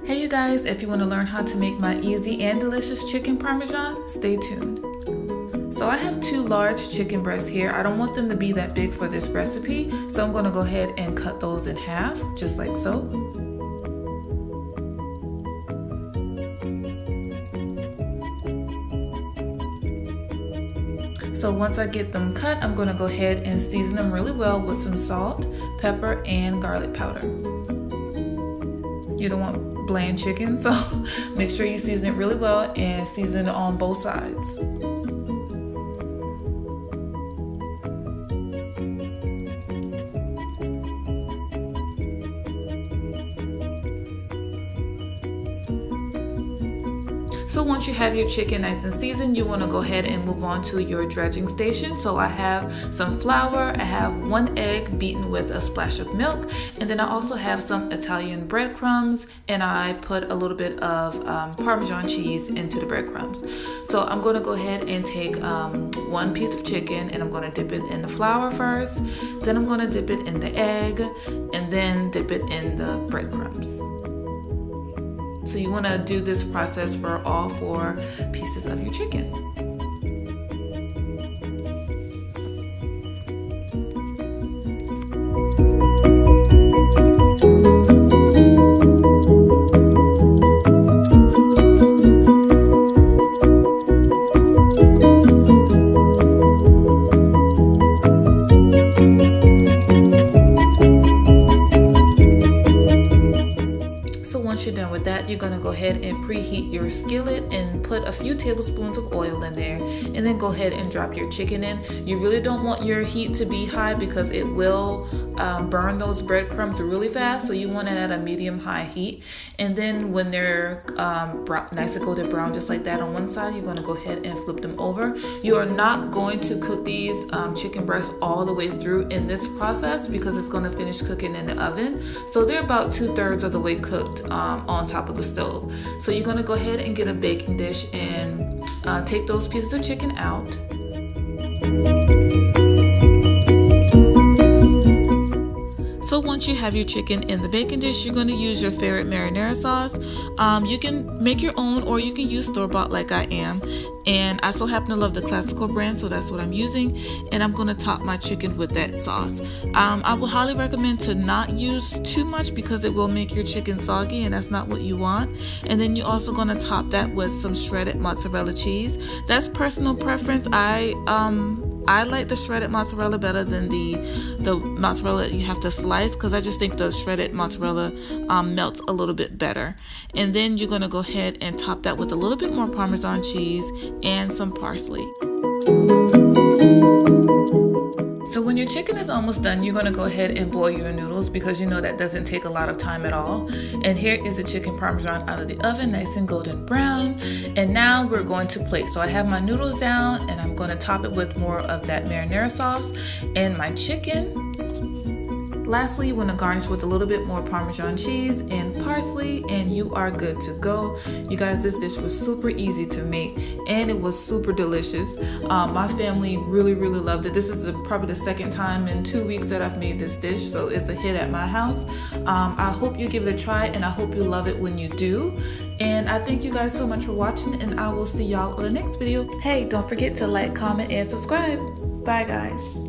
Hey you guys, if you want to learn how to make my easy and delicious chicken parmesan, stay tuned. So I have 2 large chicken breasts here. I don't want them to be that big for this recipe, so I'm going to go ahead and cut those in half, just like so. So once I get them cut, I'm going to go ahead and season them really well with some salt, pepper, and garlic powder. You don't want bland chicken, so make sure you season it really well and season it on both sides. So once you have your chicken nice and seasoned, you want to go ahead and move on to your dredging station. So I have some flour, I have 1 egg beaten with a splash of milk, and then I also have some Italian breadcrumbs, and I put a little bit of Parmesan cheese into the breadcrumbs. So I'm going to go ahead and take 1 piece of chicken, and I'm going to dip it in the flour first, then I'm going to dip it in the egg, and then dip it in the breadcrumbs. So you want to do this process for all 4 pieces of your chicken. Once you're done with that, you're going to go ahead and preheat your skillet and put a few tablespoons of oil in there, and then go ahead and drop your chicken in. You really don't want your heat to be high because it will burn those breadcrumbs really fast, so you want it at a medium-high heat. And then when they're nice and golden brown just like that on one side, you're going to go ahead and flip them over. You are not going to cook these chicken breasts all the way through in this process because it's going to finish cooking in the oven. So they're about 2/3 of the way cooked on top of the stove. So you're going to go ahead and get a baking dish and take those pieces of chicken out. So once you have your chicken in the baking dish, you're going to use your favorite marinara sauce. You can make your own, or you can use store-bought like I am. And I so happen to love the classical brand, so that's what I'm using. And I'm going to top my chicken with that sauce. I will highly recommend to not use too much because it will make your chicken soggy, and that's not what you want. And then you're also going to top that with some shredded mozzarella cheese. That's personal preference. I like the shredded mozzarella better than the mozzarella that you have to slice, because I just think the shredded mozzarella melts a little bit better. And then you're going to go ahead and top that with a little bit more Parmesan cheese and some parsley. So when your chicken is almost done, you're going to go ahead and boil your noodles, because you know that doesn't take a lot of time at all. And here is the chicken parmesan out of the oven, nice and golden brown. And now we're going to plate. So I have my noodles down, and I'm going to top it with more of that marinara sauce and my chicken. Lastly, you want to garnish with a little bit more Parmesan cheese and parsley, and you are good to go. You guys, this dish was super easy to make, and it was super delicious. My family really loved it. This is probably the 2nd time in 2 weeks that I've made this dish, so it's a hit at my house. I hope you give it a try, and I hope you love it when you do. And I thank you guys so much for watching, and I will see y'all on the next video. Hey, don't forget to like, comment, and subscribe. Bye guys.